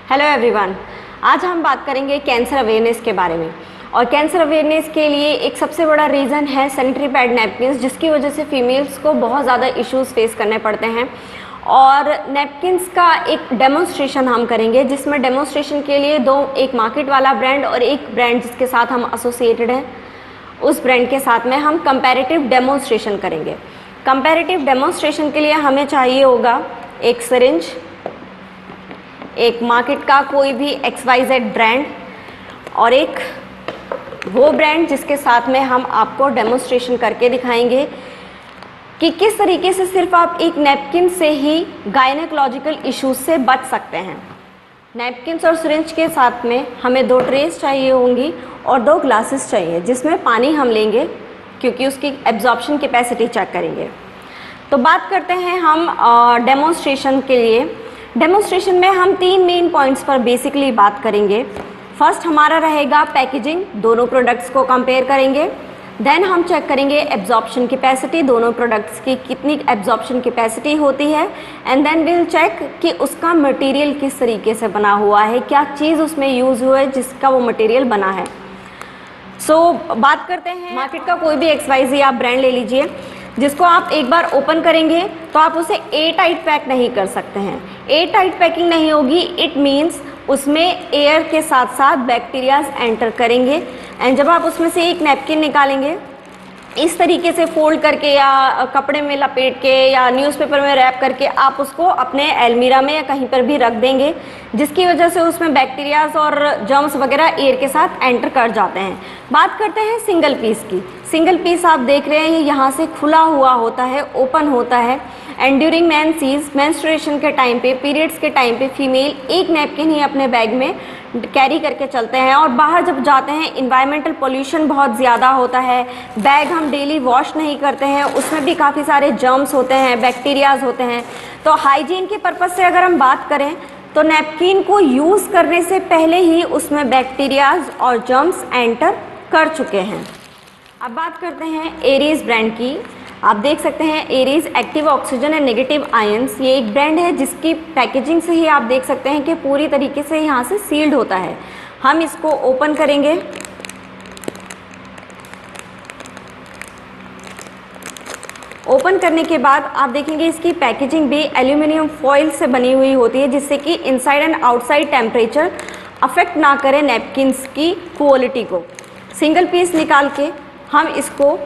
Hello everyone, आज हम बात करेंगे कैंसर अवेयरनेस के बारे में। और कैंसर अवेयरनेस के लिए एक सबसे बड़ा रीज़न है सैनिटरी पैड नैपकिन्स, जिसकी वजह से फीमेल्स को बहुत ज़्यादा इश्यूज़ फेस करने पड़ते हैं। और नैपकिन्स का एक डेमोन्स्ट्रेशन हम करेंगे, जिसमें डेमोन्स्ट्रेशन के लिए एक मार्केट वाला ब्रांड और एक ब्रांड जिसके साथ हम एसोसिएटेड हैं, उस ब्रांड के साथ में हम कंपैरेटिव डेमोन्स्ट्रेशन करेंगे। कंपैरेटिव डेमोन्स्ट्रेशन के लिए हमें चाहिए होगा एक सिरिंज, एक मार्केट का कोई भी XYZ ब्रांड और एक वो ब्रांड जिसके साथ में हम आपको डेमोन्स्ट्रेशन करके दिखाएंगे कि किस तरीके से सिर्फ आप एक नैपकिन से ही गायनेकोलॉजिकल इश्यूज से बच सकते हैं। नैपकिन्स और सिरिंज के साथ में हमें 2 ट्रेस चाहिए होंगी और 2 ग्लासेस चाहिए, जिसमें पानी हम लेंगे क्योंकि उसकी एब्जॉर्प्शन कैपेसिटी चेक करेंगे। तो बात करते हैं हम डेमोन्स्ट्रेशन के लिए। डेमोन्स्ट्रेशन में हम 3 मेन पॉइंट्स पर बेसिकली बात करेंगे। फर्स्ट हमारा रहेगा पैकेजिंग, दोनों प्रोडक्ट्स को कंपेयर करेंगे। देन हम चेक करेंगे एब्जॉर्प्शन कैपेसिटी, दोनों प्रोडक्ट्स की कितनी एब्जॉर्प्शन कैपेसिटी होती है। एंड देन विल चेक कि उसका मटेरियल किस तरीके से बना हुआ है, क्या चीज़ उसमें यूज़ हुआ है जिसका वो मटेरियल बना है। बात करते हैं मार्केट का कोई भी XYZ आप ब्रांड ले लीजिए, जिसको आप एक बार ओपन करेंगे तो आप उसे एयरटाइट पैक नहीं कर सकते हैं। एयरटाइट पैकिंग नहीं होगी, इट मीन्स उसमें एयर के साथ साथ बैक्टीरियाज एंटर करेंगे। एंड जब आप उसमें से एक नैपकिन निकालेंगे, इस तरीके से फोल्ड करके या कपड़े में लपेट के या न्यूज़पेपर में रैप करके आप उसको अपने अलमीरा में या कहीं पर भी रख देंगे, जिसकी वजह से उसमें बैक्टीरियाज और जर्म्स वगैरह एयर के साथ एंटर कर जाते हैं। बात करते हैं सिंगल पीस की। सिंगल पीस आप देख रहे हैं ये यहाँ से खुला हुआ होता है, ओपन होता है। एंड ड्यूरिंग मेंस्ट्रुएशन के टाइम पे, पीरियड्स के टाइम पे फीमेल एक नैपकिन ही अपने बैग में कैरी करके चलते हैं। और बाहर जब जाते हैं इन्वायरमेंटल पोल्यूशन बहुत ज़्यादा होता है, बैग हम डेली वॉश नहीं करते हैं, उसमें भी काफ़ी सारे जर्म्स होते हैं, बैक्टीरियाज होते हैं। तो हाइजीन के पर्पज़ से अगर हम बात करें तो नैपकिन को यूज़ करने से पहले ही उसमें बैक्टीरियाज और जर्म्स एंटर कर चुके हैं। अब बात करते हैं एरीज ब्रांड की। आप देख सकते हैं Aries active oxygen and negative ions, ये एक ब्रांड है जिसकी पैकेजिंग से ही आप देख सकते हैं कि पूरी तरीके से यहाँ से सील्ड होता है। हम इसको ओपन करेंगे। ओपन करने के बाद आप देखेंगे इसकी पैकेजिंग भी एल्यूमिनियम फॉइल से बनी हुई होती है, जिससे कि inside and outside temperature affect ना करे नैपकिन्स की क्वालिटी को। सिंगल पीस निकाल के हम इसको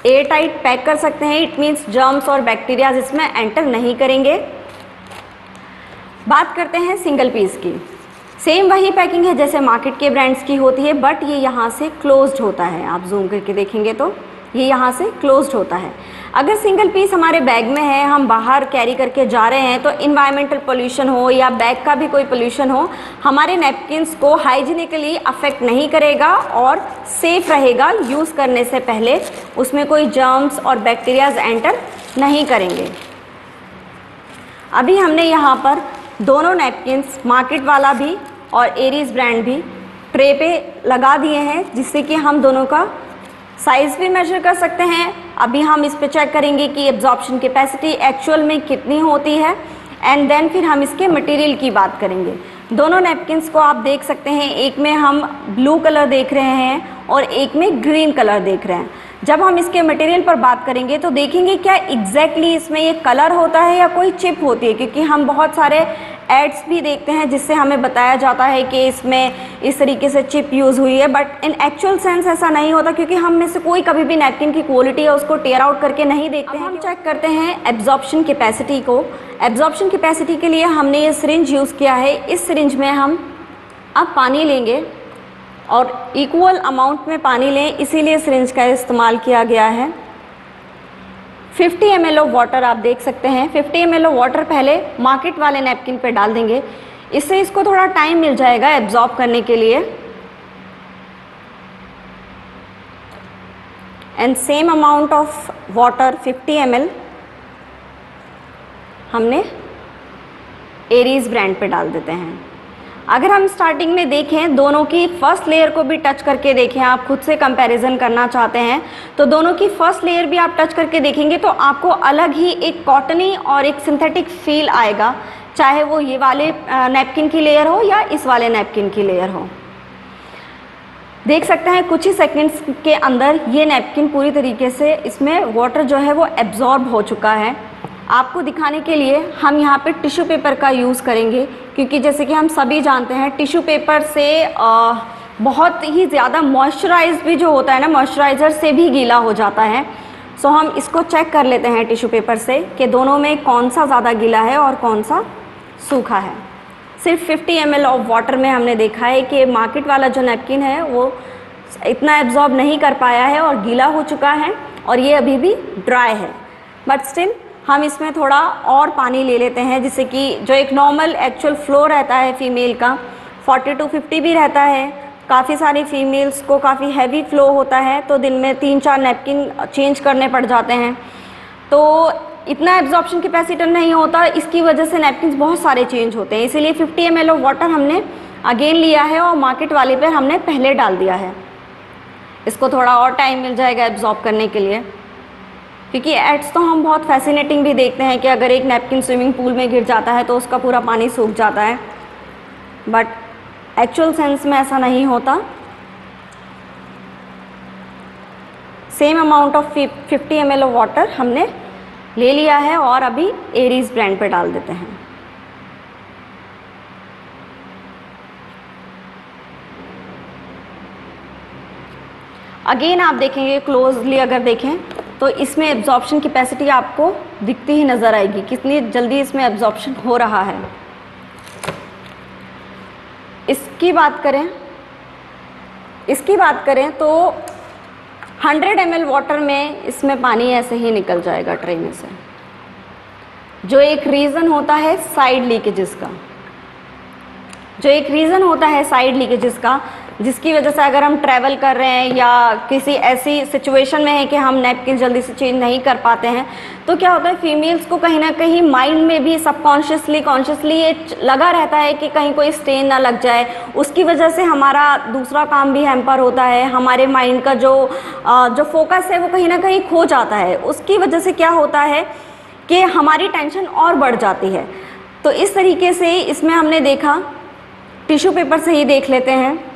एयर टाइट पैक कर सकते हैं, इट मीन्स जर्म्स और बैक्टीरियाज इसमें एंटर नहीं करेंगे। बात करते हैं सिंगल पीस की। सेम वही पैकिंग है जैसे मार्केट के ब्रांड्स की होती है, बट ये यहाँ से क्लोज्ड होता है। आप जूम करके देखेंगे तो ये यहाँ से क्लोज्ड होता है। अगर सिंगल पीस हमारे बैग में है, हम बाहर कैरी करके जा रहे हैं, तो इन्वायरमेंटल पोल्यूशन हो या बैग का भी कोई पोल्यूशन हो, हमारे नैपकिन्स को हाइजीनिकली अफेक्ट नहीं करेगा और सेफ रहेगा। यूज़ करने से पहले उसमें कोई जर्म्स और बैक्टीरियाज एंटर नहीं करेंगे। अभी हमने यहाँ पर दोनों नैपकिन्स, मार्केट वाला भी और एरीज ब्रांड भी, ट्रे पे लगा दिए हैं, जिससे कि हम दोनों का साइज़ भी मेजर कर सकते हैं। अभी हम इस पे चेक करेंगे कि एब्जॉर्प्शन कैपेसिटी एक्चुअल में कितनी होती है। एंड देन फिर हम इसके मटेरियल की बात करेंगे। दोनों नैपकिन्स को आप देख सकते हैं, एक में हम ब्लू कलर देख रहे हैं और एक में ग्रीन कलर देख रहे हैं। जब हम इसके मटेरियल पर बात करेंगे तो देखेंगे क्या एग्जैक्टली इसमें ये कलर होता है या कोई चिप होती है, क्योंकि हम बहुत सारे एड्स भी देखते हैं जिससे हमें बताया जाता है कि इसमें इस तरीके से चिप यूज़ हुई है, बट इन एक्चुअल सेंस ऐसा नहीं होता, क्योंकि हम में से कोई कभी भी नैपकिन की क्वालिटी है उसको टेयर आउट करके नहीं देखते हैं। हम चेक करते हैं एब्जॉर्प्शन कैपेसिटी को। एब्जॉर्प्शन कैपेसिटी के लिए हमने ये सिरिंज यूज़ किया है। इस सिरिंज में हम अब पानी लेंगे और इक्वल अमाउंट में पानी लें, इसीलिए सिरिंज का इस्तेमाल किया गया है। 50 ml ऑफ वाटर आप देख सकते हैं। 50 ml ऑफ वाटर पहले मार्केट वाले नैपकिन पे डाल देंगे, इससे इसको थोड़ा टाइम मिल जाएगा एब्जॉर्ब करने के लिए। And same amount of water 50 ml हमने एरीज ब्रांड पे डाल देते हैं। अगर हम स्टार्टिंग में देखें, दोनों की फर्स्ट लेयर को भी टच करके देखें, आप खुद से कंपैरिजन करना चाहते हैं तो दोनों की फर्स्ट लेयर भी आप टच करके देखेंगे तो आपको अलग ही एक कॉटनी और एक सिंथेटिक फील आएगा चाहे वो ये वाले नैपकिन की लेयर हो या इस वाले नैपकिन की लेयर हो। देख सकते हैं कुछ ही सेकंड्स के अंदर ये नैपकिन पूरी तरीके से इसमें वाटर जो है वो एब्जॉर्ब हो चुका है। आपको दिखाने के लिए हम यहाँ पे टिश्यू पेपर का यूज़ करेंगे, क्योंकि जैसे कि हम सभी जानते हैं टिश्यू पेपर से बहुत ही ज़्यादा मॉइस्चराइज भी जो होता है ना, मॉइस्चराइज़र से भी गीला हो जाता है। सो हम इसको चेक कर लेते हैं टिश्यू पेपर से कि दोनों में कौन सा ज़्यादा गीला है और कौन सा सूखा है। सिर्फ 50 ml ऑफ वाटर में हमने देखा है कि मार्केट वाला जो नैपकिन है वो इतना एब्जॉर्ब नहीं कर पाया है और गीला हो चुका है, और ये अभी भी ड्राई है। बट स्टिल हम इसमें थोड़ा और पानी ले लेते हैं, जिससे कि जो एक नॉर्मल एक्चुअल फ्लो रहता है फीमेल का 40 to 50 भी रहता है। काफ़ी सारी फीमेल्स को काफ़ी हैवी फ्लो होता है, तो दिन में 3-4 नैपकिन चेंज करने पड़ जाते हैं, तो इतना एब्जॉर्प्शन कैपेसिटी नहीं होता। इसकी वजह से नैपकिन बहुत सारे चेंज होते हैं, इसीलिए 50 ml ऑफ वाटर हमने अगेन लिया है और मार्केट वाले पर हमने पहले डाल दिया है। इसको थोड़ा और टाइम मिल जाएगा एब्जॉर्ब करने के लिए, क्योंकि एड्स तो हम बहुत फैसिनेटिंग भी देखते हैं कि अगर एक नैपकिन स्विमिंग पूल में गिर जाता है तो उसका पूरा पानी सूख जाता है, बट एक्चुअल सेंस में ऐसा नहीं होता। Same amount of 50 ml of water हमने ले लिया है और अभी एरीज ब्रांड पे डाल देते हैं। अगेन आप देखेंगे क्लोजली, अगर देखें तो इसमें एब्जॉर्प्शन कैपेसिटी आपको दिखती ही नज़र आएगी, कितनी जल्दी इसमें एब्जॉर्प्शन हो रहा है। इसकी बात करें तो 100 ml वाटर में इसमें पानी ऐसे ही निकल जाएगा ट्रे में से, जो एक रीज़न होता है साइड लीकेजेस का, जिसकी वजह से अगर हम ट्रैवल कर रहे हैं या किसी ऐसी सिचुएशन में है कि हम नैपकिन जल्दी से चेंज नहीं कर पाते हैं, तो क्या होता है फीमेल्स को कहीं ना कहीं माइंड में भी सबकॉन्शियसली कॉन्शियसली ये लगा रहता है कि कहीं कोई स्टेन ना लग जाए। उसकी वजह से हमारा दूसरा काम भी हैम्पर होता है, हमारे माइंड का जो फोकस है वो कहीं ना कहीं खो जाता है। उसकी वजह से क्या होता है कि हमारी टेंशन और बढ़ जाती है। तो इस तरीके से इसमें हमने देखा, टिश्यू पेपर से ही देख लेते हैं।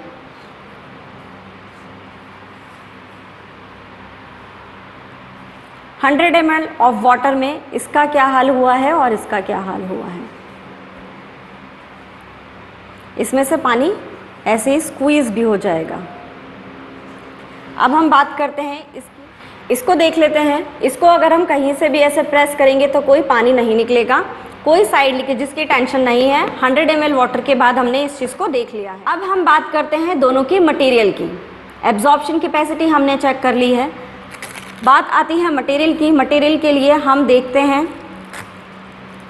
$100 ml ऑफ वाटर में इसका क्या हाल हुआ है और इसका क्या हाल हुआ है। इसमें से पानी ऐसे ही स्क्वीज़ भी हो जाएगा। अब हम बात करते हैं इसको देख लेते हैं। इसको अगर हम कहीं से भी ऐसे प्रेस करेंगे तो कोई पानी नहीं निकलेगा, कोई साइड लीकेज की टेंशन नहीं है। 100 ml वाटर के बाद हमने इस चीज़ को देख लिया है। अब हम बात करते हैं दोनों की मटेरियल की। एब्जॉर्प्शन कैपेसिटी हमने चेक कर ली है, बात आती है मटेरियल की। मटेरियल के लिए हम देखते हैं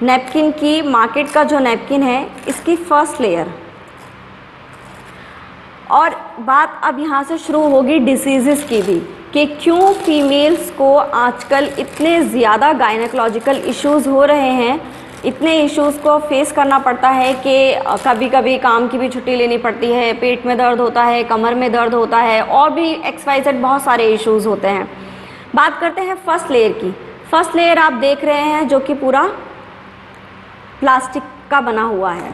नैपकिन की, मार्केट का जो नैपकिन है इसकी फर्स्ट लेयर। और बात अब यहाँ से शुरू होगी डिसीज़ेस की भी, कि क्यों फीमेल्स को आजकल इतने ज़्यादा गायनेकोलॉजिकल इश्यूज़ हो रहे हैं, इतने इश्यूज़ को फेस करना पड़ता है कि कभी कभी काम की भी छुट्टी लेनी पड़ती है, पेट में दर्द होता है, कमर में दर्द होता है, और भी XYZ बहुत सारे इश्यूज़ होते हैं। बात करते हैं फर्स्ट लेयर की। फर्स्ट लेयर आप देख रहे हैं जो कि पूरा प्लास्टिक का बना हुआ है,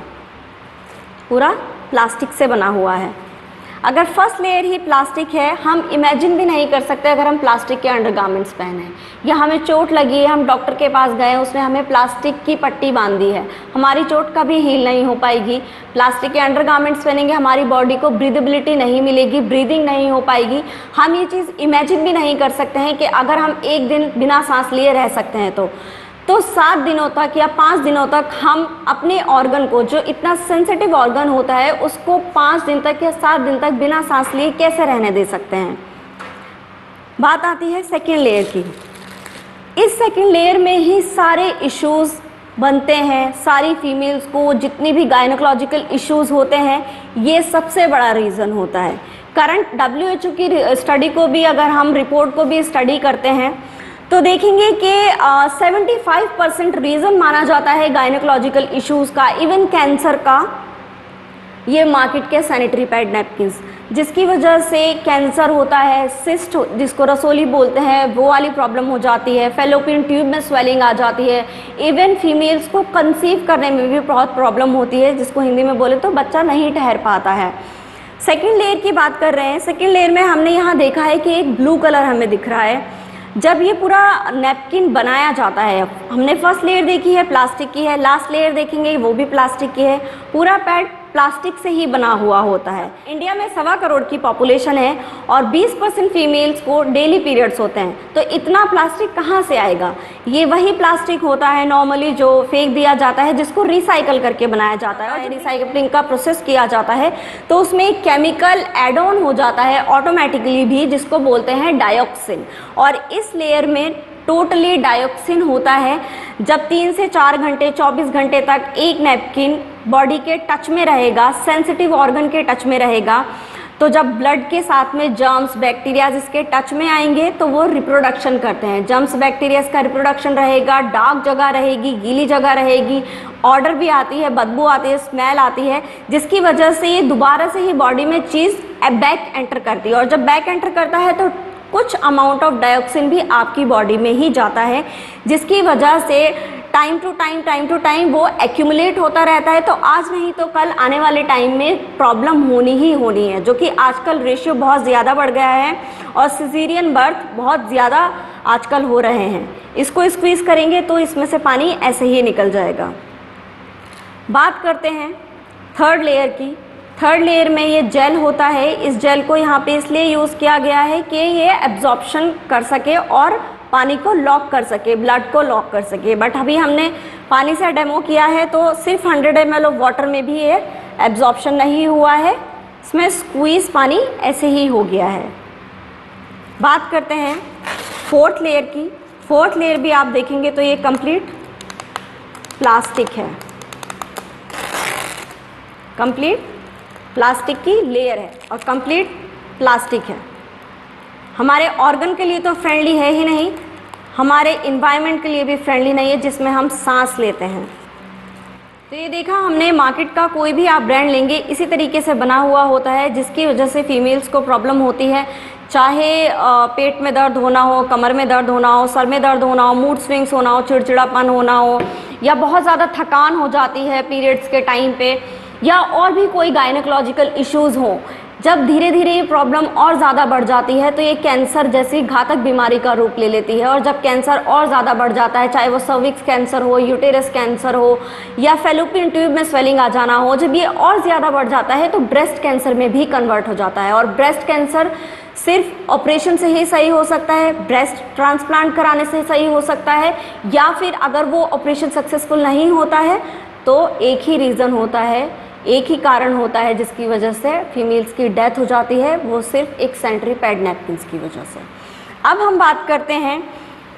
पूरा प्लास्टिक से बना हुआ है। अगर फर्स्ट लेयर ही प्लास्टिक है, हम इमेजिन भी नहीं कर सकते अगर हम प्लास्टिक के अंडरगारमेंट्स पहने या हमें चोट लगी है, हम डॉक्टर के पास गए, उसने हमें प्लास्टिक की पट्टी बांध दी है, हमारी चोट कभी हील नहीं हो पाएगी। प्लास्टिक के अंडरगारमेंट्स पहनेंगे, हमारी बॉडी को ब्रीदेबिलिटी नहीं मिलेगी, ब्रीदिंग नहीं हो पाएगी। हम ये चीज़ इमेजिन भी नहीं कर सकते हैं कि अगर हम एक दिन बिना सांस लिए रह सकते हैं तो 7 दिनों तक या 5 दिनों तक हम अपने ऑर्गन को, जो इतना सेंसिटिव ऑर्गन होता है, उसको 5 दिन तक या 7 दिन तक बिना सांस लिए कैसे रहने दे सकते हैं। बात आती है सेकेंड लेयर की। इस सेकेंड लेयर में ही सारे इश्यूज़ बनते हैं। सारी फीमेल्स को जितनी भी गायनेकोलॉजिकल इश्यूज़ होते हैं, ये सबसे बड़ा रीज़न होता है। करंट WHO की स्टडी को भी, अगर हम रिपोर्ट को भी स्टडी करते हैं तो देखेंगे कि 75% रीज़न माना जाता है गायनेकोलॉजिकल इश्यूज़ का, इवन कैंसर का, ये मार्केट के सैनिटरी पैड नैपकिन्स, जिसकी वजह से कैंसर होता है, सिस्ट जिसको रसोली बोलते हैं वो वाली प्रॉब्लम हो जाती है, फेलोपियन ट्यूब में स्वेलिंग आ जाती है, इवन फीमेल्स को कंसीव करने में भी बहुत प्रॉब्लम होती है, जिसको हिंदी में बोले तो बच्चा नहीं ठहर पाता है। सेकेंड लेयर की बात कर रहे हैं। सेकेंड लेयर में हमने यहाँ देखा है कि एक ब्लू कलर हमें दिख रहा है। जब ये पूरा नैपकिन बनाया जाता है, हमने फर्स्ट लेयर देखी है प्लास्टिक की है, लास्ट लेयर देखेंगे वो भी प्लास्टिक की है, पूरा पैड प्लास्टिक से ही बना हुआ होता है। इंडिया में 1.25 करोड़ की पॉपुलेशन है और 20% फीमेल्स को डेली पीरियड्स होते हैं, तो इतना प्लास्टिक कहाँ से आएगा? ये वही प्लास्टिक होता है नॉर्मली जो फेंक दिया जाता है, जिसको रिसाइकल करके बनाया जाता है और रिसाइकलिंग का प्रोसेस किया जाता है, तो उसमें एक केमिकल एड ऑन हो जाता है ऑटोमेटिकली भी, जिसको बोलते हैं डाइऑक्सिन। और इस लेयर में टोटली डाइऑक्सिन होता है। जब 3 से 4 घंटे 24 घंटे तक एक नैपकिन बॉडी के टच में रहेगा, सेंसिटिव ऑर्गन के टच में रहेगा, तो जब ब्लड के साथ में जर्म्स बैक्टीरिया इसके टच में आएंगे तो वो रिप्रोडक्शन करते हैं। जर्म्स बैक्टीरिया का रिप्रोडक्शन रहेगा, डार्क जगह रहेगी, गीली जगह रहेगी, ऑर्डर भी आती है, बदबू आती है, स्मेल आती है, जिसकी वजह से ये दोबारा से ही बॉडी में चीज़ बैक एंटर करती है। और जब बैक एंटर करता है तो कुछ अमाउंट ऑफ डाइऑक्सिन भी आपकी बॉडी में ही जाता है, जिसकी वजह से टाइम टू टाइम वो एक्यूमुलेट होता रहता है। तो आज नहीं तो कल आने वाले टाइम में प्रॉब्लम होनी ही होनी है, जो कि आजकल रेशियो बहुत ज़्यादा बढ़ गया है और सिजेरियन बर्थ बहुत ज़्यादा आजकल हो रहे हैं। इसको स्क्वीज करेंगे तो इसमें से पानी ऐसे ही निकल जाएगा। बात करते हैं थर्ड लेयर की। थर्ड लेयर में ये जेल होता है। इस जेल को यहाँ पे इसलिए यूज़ किया गया है कि ये एब्जॉर्प्शन कर सके और पानी को लॉक कर सके, ब्लड को लॉक कर सके। बट अभी हमने पानी से डेमो किया है तो सिर्फ 100 ml ऑफ वाटर में भी ये एब्जॉर्प्शन नहीं हुआ है, इसमें स्क्वीज पानी ऐसे ही हो गया है। बात करते हैं फोर्थ लेयर की। फोर्थ लेयर भी आप देखेंगे तो ये कंप्लीट प्लास्टिक है, कंप्लीट प्लास्टिक की लेयर है और कंप्लीट प्लास्टिक है। हमारे ऑर्गन के लिए तो फ्रेंडली है ही नहीं, हमारे इन्वायरमेंट के लिए भी फ्रेंडली नहीं है, जिसमें हम सांस लेते हैं। तो ये देखा हमने, मार्केट का कोई भी आप ब्रांड लेंगे इसी तरीके से बना हुआ होता है, जिसकी वजह से फीमेल्स को प्रॉब्लम होती है। चाहे पेट में दर्द होना हो, कमर में दर्द होना हो, सर में दर्द होना हो, मूड स्विंग्स होना हो, चिड़चिड़ापन होना हो, या बहुत ज़्यादा थकान हो जाती है पीरियड्स के टाइम पे, या और भी कोई गायनेकोलॉजिकल इश्यूज़ हो। जब धीरे धीरे ये प्रॉब्लम और ज़्यादा बढ़ जाती है तो ये कैंसर जैसी घातक बीमारी का रूप ले लेती है। और जब कैंसर और ज़्यादा बढ़ जाता है, चाहे वो सर्विक्स कैंसर हो, यूटेरस कैंसर हो, या फेलोपियन ट्यूब में स्वेलिंग आ जाना हो, जब ये और ज़्यादा बढ़ जाता है तो ब्रेस्ट कैंसर में भी कन्वर्ट हो जाता है। और ब्रेस्ट कैंसर सिर्फ ऑपरेशन से ही सही हो सकता है, ब्रेस्ट ट्रांसप्लांट कराने से सही हो सकता है, या फिर अगर वो ऑपरेशन सक्सेसफुल नहीं होता है तो एक ही रीज़न होता है, एक ही कारण होता है जिसकी वजह से फीमेल्स की डेथ हो जाती है, वो सिर्फ एक सैनिटरी पैड नैपकिन्स की वजह से। अब हम बात करते हैं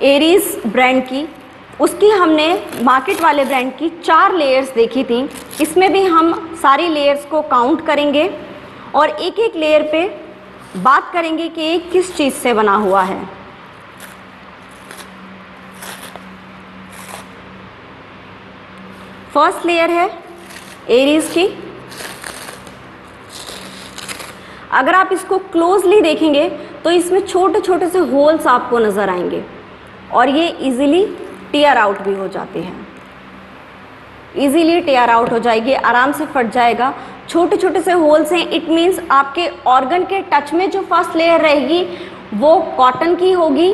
एरीज ब्रांड की। उसकी हमने मार्केट वाले ब्रांड की 4 लेयर्स देखी थी। इसमें भी हम सारी लेयर्स को काउंट करेंगे और एक एक लेयर पे बात करेंगे कि ये किस चीज़ से बना हुआ है। फर्स्ट लेयर है एरीज की। अगर आप इसको क्लोजली देखेंगे तो इसमें छोटे छोटे से होल्स आपको नज़र आएंगे और ये इजीली टियर आउट भी हो जाते हैं, इजीली टियर आउट हो जाएगी, आराम से फट जाएगा। छोटे छोटे से होल्स हैं, इट मीन्स आपके ऑर्गन के टच में जो फर्स्ट लेयर रहेगी वो कॉटन की होगी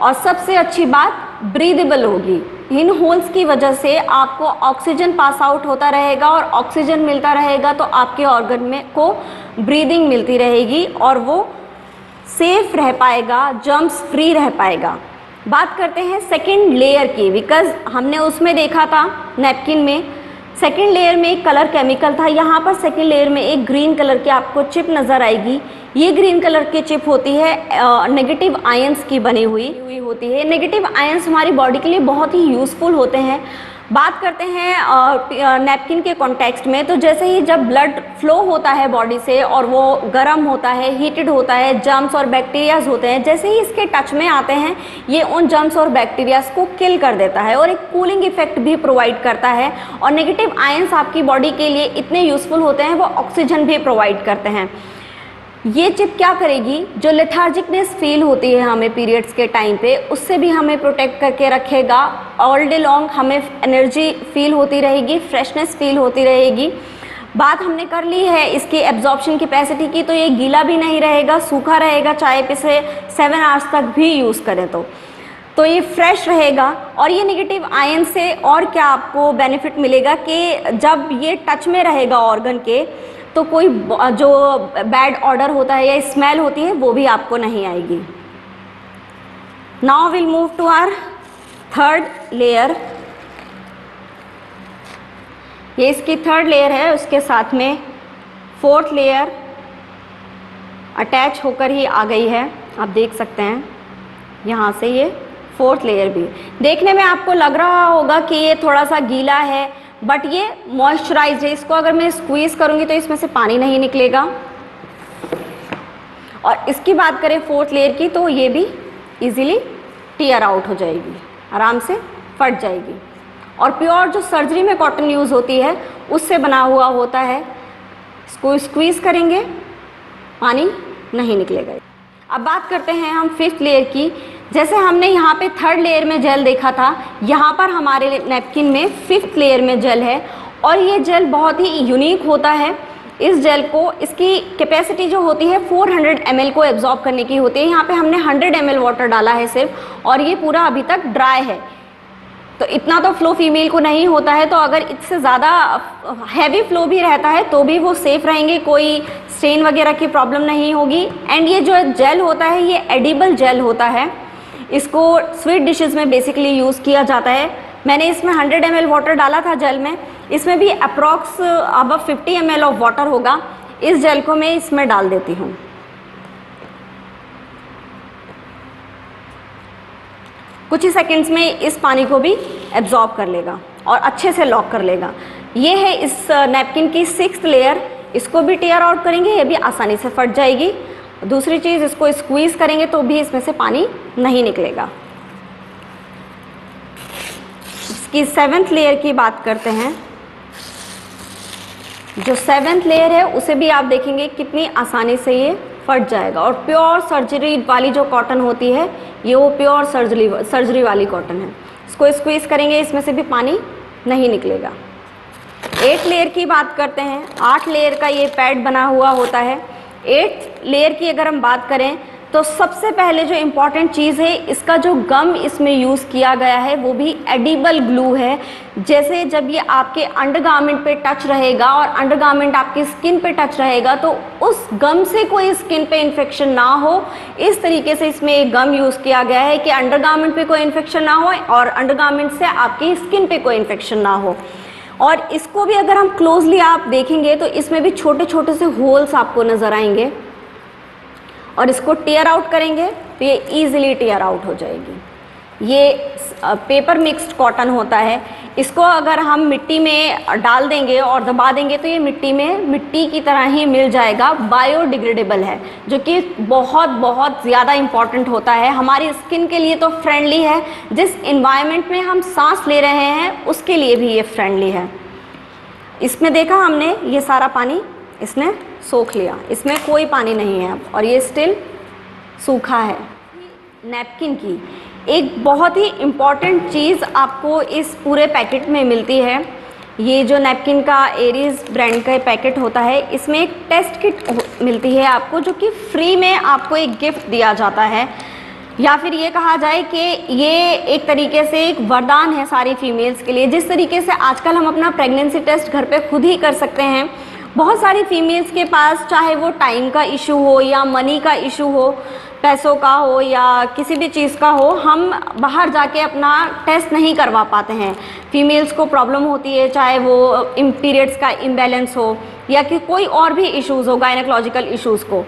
और सबसे अच्छी बात ब्रीदेबल होगी। इन होल्स की वजह से आपको ऑक्सीजन पास आउट होता रहेगा और ऑक्सीजन मिलता रहेगा तो आपके ऑर्गन में को ब्रीदिंग मिलती रहेगी और वो सेफ रह पाएगा, जर्म्स फ्री रह पाएगा। बात करते हैं सेकंड लेयर की, बिकॉज हमने उसमें देखा था नैपकिन में सेकंड लेयर में एक कलर केमिकल था। यहाँ पर सेकंड लेयर में एक ग्रीन कलर की आपको चिप नज़र आएगी। ये ग्रीन कलर की चिप होती है नेगेटिव आयंस की बनी हुई होती है। नेगेटिव आयंस हमारी बॉडी के लिए बहुत ही यूज़फुल होते हैं। बात करते हैं नैपकिन के कॉन्टेक्स्ट में, तो जैसे ही जब ब्लड फ्लो होता है बॉडी से और वो गर्म होता है, हीटेड होता है, जर्म्स और बैक्टीरियाज होते हैं, जैसे ही इसके टच में आते हैं ये उन जर्म्स और बैक्टीरियाज को किल कर देता है और एक कूलिंग इफेक्ट भी प्रोवाइड करता है। और नेगेटिव आयंस आपकी बॉडी के लिए इतने यूजफुल होते हैं, वो ऑक्सीजन भी प्रोवाइड करते हैं। ये चिप क्या करेगी, जो लेथार्जिकनेस फील होती है हमें पीरियड्स के टाइम पे, उससे भी हमें प्रोटेक्ट करके रखेगा। ऑल डे लॉन्ग हमें एनर्जी फील होती रहेगी, फ्रेशनेस फील होती रहेगी। बात हमने कर ली है इसकी एब्जॉर्प्शन कैपेसिटी की, तो ये गीला भी नहीं रहेगा, सूखा रहेगा, चाहे इसे 7 आवर्स तक भी यूज़ करें तो ये फ्रेश रहेगा। और ये नेगेटिव आयन से और क्या आपको बेनिफिट मिलेगा कि जब ये टच में रहेगा ऑर्गन के, तो कोई जो बैड ऑर्डर होता है या स्मेल होती है वो भी आपको नहीं आएगी। Now will move to our third layer. ये इसकी थर्ड लेयर है, उसके साथ में फोर्थ लेयर अटैच होकर ही आ गई है। आप देख सकते हैं यहाँ से ये फोर्थ लेयर भी देखने में आपको लग रहा होगा कि ये थोड़ा सा गीला है, बट ये मॉइस्चराइज्ड है। इसको अगर मैं स्क्वीज़ करूँगी तो इसमें से पानी नहीं निकलेगा। और इसकी बात करें फोर्थ लेयर की, तो ये भी इजीली टीयर आउट हो जाएगी, आराम से फट जाएगी। और प्योर जो सर्जरी में कॉटन यूज़ होती है उससे बना हुआ होता है। इसको स्क्वीज़ करेंगे, पानी नहीं निकलेगा। अब बात करते हैं हम फिफ्थ लेयर की। जैसे हमने यहाँ पे थर्ड लेयर में जेल देखा था, यहाँ पर हमारे नैपकिन में फिफ्थ लेयर में जेल है। और ये जेल बहुत ही यूनिक होता है। इस जेल को, इसकी कैपेसिटी जो होती है 400 ml को एब्जॉर्ब करने की होती है। यहाँ पे हमने 100 ml वाटर डाला है सिर्फ, और ये पूरा अभी तक ड्राई है। तो इतना तो फ्लो फीमेल को नहीं होता है, तो अगर इससे ज़्यादा हैवी फ्लो भी रहता है तो भी वो सेफ़ रहेंगे, कोई स्ट्रेन वगैरह की प्रॉब्लम नहीं होगी। एंड ये जो जेल होता है ये एडिबल जेल होता है। इसको स्वीट डिशेस में बेसिकली यूज़ किया जाता है। मैंने इसमें 100 ml वाटर डाला था जेल में, इसमें भी अप्रॉक्स अब 50 ml ऑफ वाटर होगा। इस जेल को मैं इसमें डाल देती हूँ। कुछ ही सेकंड्स में इस पानी को भी एब्जॉर्ब कर लेगा और अच्छे से लॉक कर लेगा। ये है इस नैपकिन की सिक्स्थ लेयर। इसको भी टीयर आउट करेंगे, ये भी आसानी से फट जाएगी। दूसरी चीज़, इसको स्क्वीज़ करेंगे तो भी इसमें से पानी नहीं निकलेगा। इसकी सेवेंथ लेयर की बात करते हैं। जो सेवेंथ लेयर है उसे भी आप देखेंगे कितनी आसानी से ये फट जाएगा। और प्योर सर्जरी वाली जो कॉटन होती है, ये वो प्योर सर्जरी वाली कॉटन है। इसको स्क्वीज़ करेंगे, इसमें से भी पानी नहीं निकलेगा। 8 लेयर की बात करते हैं। 8 लेयर का ये पैड बना हुआ होता है। 8 लेयर की अगर हम बात करें तो सबसे पहले जो इम्पॉर्टेंट चीज़ है, इसका जो गम इसमें यूज़ किया गया है वो भी एडिबल ग्लू है। जैसे जब ये आपके अंडरगारमेंट पे टच रहेगा और अंडरगारमेंट आपकी स्किन पे टच रहेगा, तो उस गम से कोई स्किन पे इन्फेक्शन ना हो, इस तरीके से इसमें एक गम यूज़ किया गया है कि अंडरगारमेंट पे कोई इन्फेक्शन ना हो और अंडरगारमेंट से आपकी स्किन पे कोई इन्फेक्शन ना हो। और इसको भी अगर हम क्लोजली आप देखेंगे तो इसमें भी छोटे छोटे से होल्स आपको नज़र आएंगे। और इसको टीयर आउट करेंगे तो ये ईजिली टीयर आउट हो जाएगी। ये पेपर मिक्स्ड कॉटन होता है। इसको अगर हम मिट्टी में डाल देंगे और दबा देंगे तो ये मिट्टी में मिट्टी की तरह ही मिल जाएगा। बायोडिग्रेडेबल है, जो कि बहुत बहुत ज़्यादा इम्पॉर्टेंट होता है। हमारी स्किन के लिए तो फ्रेंडली है, जिस इन्वायरमेंट में हम सांस ले रहे हैं उसके लिए भी ये फ्रेंडली है। इसमें देखा हमने, ये सारा पानी इसने सोख लिया, इसमें कोई पानी नहीं है अब, और ये स्टिल सूखा है। नैपकिन की एक बहुत ही इम्पॉर्टेंट चीज़ आपको इस पूरे पैकेट में मिलती है। ये जो नैपकिन का एरीज ब्रांड का पैकेट होता है, इसमें एक टेस्ट किट मिलती है आपको, जो कि फ्री में आपको एक गिफ्ट दिया जाता है। या फिर ये कहा जाए कि ये एक तरीके से एक वरदान है सारी फीमेल्स के लिए। जिस तरीके से आजकल हम अपना प्रेगनेंसी टेस्ट घर पे खुद ही कर सकते हैं, बहुत सारी फीमेल्स के पास, चाहे वो टाइम का इशू हो या मनी का इशू हो, पैसों का हो या किसी भी चीज़ का हो, हम बाहर जाके अपना टेस्ट नहीं करवा पाते हैं। फीमेल्स को प्रॉब्लम होती है, चाहे वो पीरियड्स का इम्बैलेंस हो या कि कोई और भी इश्यूज़ हो, गायनेकोलॉजिकल इश्यूज़ को।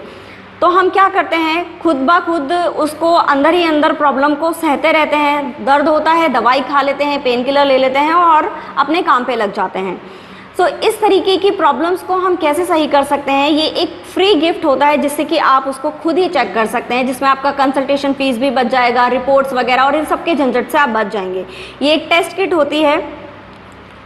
तो हम क्या करते हैं, खुद ब खुद उसको अंदर ही अंदर प्रॉब्लम को सहते रहते हैं। दर्द होता है, दवाई खा लेते हैं, पेन किलर ले लेते हैं और अपने काम पे लग जाते हैं। तो इस तरीके की प्रॉब्लम्स को हम कैसे सही कर सकते हैं, ये एक फ्री गिफ्ट होता है जिससे कि आप उसको खुद ही चेक कर सकते हैं, जिसमें आपका कंसल्टेशन फीस भी बच जाएगा, रिपोर्ट्स वगैरह और इन सब के झंझट से आप बच जाएंगे। ये एक टेस्ट किट होती है,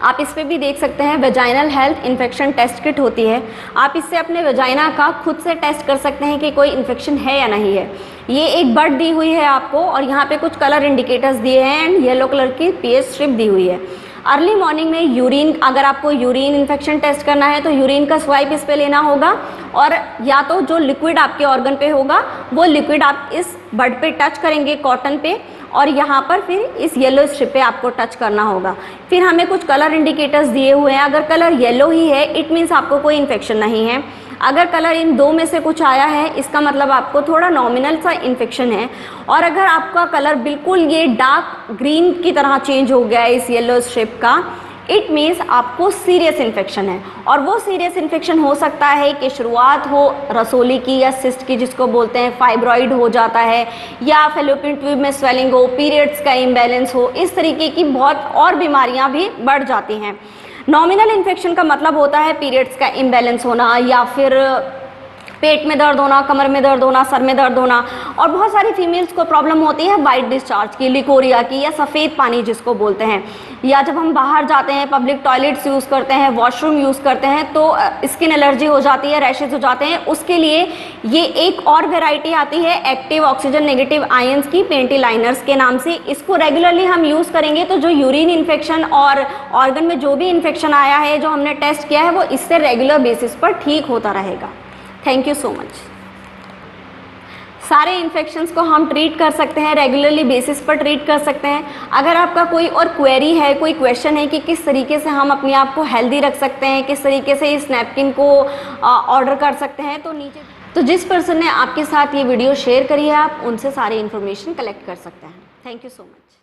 आप इस पे भी देख सकते हैं, vaginal health infection test kit होती है। आप इससे अपने वेजाइना का खुद से टेस्ट कर सकते हैं कि कोई इन्फेक्शन है या नहीं है। ये एक बड दी हुई है आपको और यहाँ पे कुछ कलर इंडिकेटर्स दिए हैं एंड येलो कलर की पीएच स्ट्रिप दी हुई है। अर्ली मॉर्निंग में यूरिन, अगर आपको यूरिन इन्फेक्शन टेस्ट करना है तो यूरिन का स्वाइप इस पे लेना होगा और या तो जो लिक्विड आपके ऑर्गन पे होगा वो लिक्विड आप इस बड पे टच करेंगे कॉटन पे और यहाँ पर फिर इस येलो स्ट्रिप पे आपको टच करना होगा। फिर हमें कुछ कलर इंडिकेटर्स दिए हुए हैं, अगर कलर येलो ही है इट मीन्स आपको कोई इन्फेक्शन नहीं है। अगर कलर इन दो में से कुछ आया है इसका मतलब आपको थोड़ा नॉमिनल सा इन्फेक्शन है। और अगर आपका कलर बिल्कुल ये डार्क ग्रीन की तरह चेंज हो गया है इस येलो स्ट्रिप का, इट मीन्स आपको सीरियस इन्फेक्शन है। और वो सीरियस इन्फेक्शन हो सकता है कि शुरुआत हो रसोली की या सिस्ट की जिसको बोलते हैं, फाइब्रॉइड हो जाता है या फैलोपियन ट्यूब में स्वेलिंग हो, पीरियड्स का इम्बैलेंस हो, इस तरीके की बहुत और बीमारियां भी बढ़ जाती हैं। नॉमिनल इन्फेक्शन का मतलब होता है पीरियड्स का इम्बैलेंस होना या फिर पेट में दर्द होना, कमर में दर्द होना, सर में दर्द होना। और बहुत सारी फीमेल्स को प्रॉब्लम होती है वाइट डिस्चार्ज की, लिकोरिया की या सफ़ेद पानी जिसको बोलते हैं। या जब हम बाहर जाते हैं, पब्लिक टॉयलेट्स यूज़ करते हैं, वॉशरूम यूज़ करते हैं तो स्किन एलर्जी हो जाती है, रैशेज हो जाते हैं। उसके लिए ये एक और वेराइटी आती है एक्टिव ऑक्सीजन नेगेटिव आयंस की, पेंटी लाइनर्स के नाम से। इसको रेगुलरली हम यूज़ करेंगे तो जो यूरिन इन्फेक्शन और ऑर्गन में जो भी इन्फेक्शन आया है जो हमने टेस्ट किया है वो इससे रेगुलर बेसिस पर ठीक होता रहेगा। Thank you so much. सारे इन्फेक्शंस को हम ट्रीट कर सकते हैं, रेगुलरली बेसिस पर ट्रीट कर सकते हैं। अगर आपका कोई और क्वेरी है, कोई क्वेश्चन है कि किस तरीके से हम अपने आप को हेल्दी रख सकते हैं, किस तरीके से इस नैपकिन को ऑर्डर कर सकते हैं, तो नीचे तो जिस पर्सन ने आपके साथ ये वीडियो शेयर करी है आप उनसे सारी इन्फॉर्मेशन कलेक्ट कर सकते हैं। Thank you so much.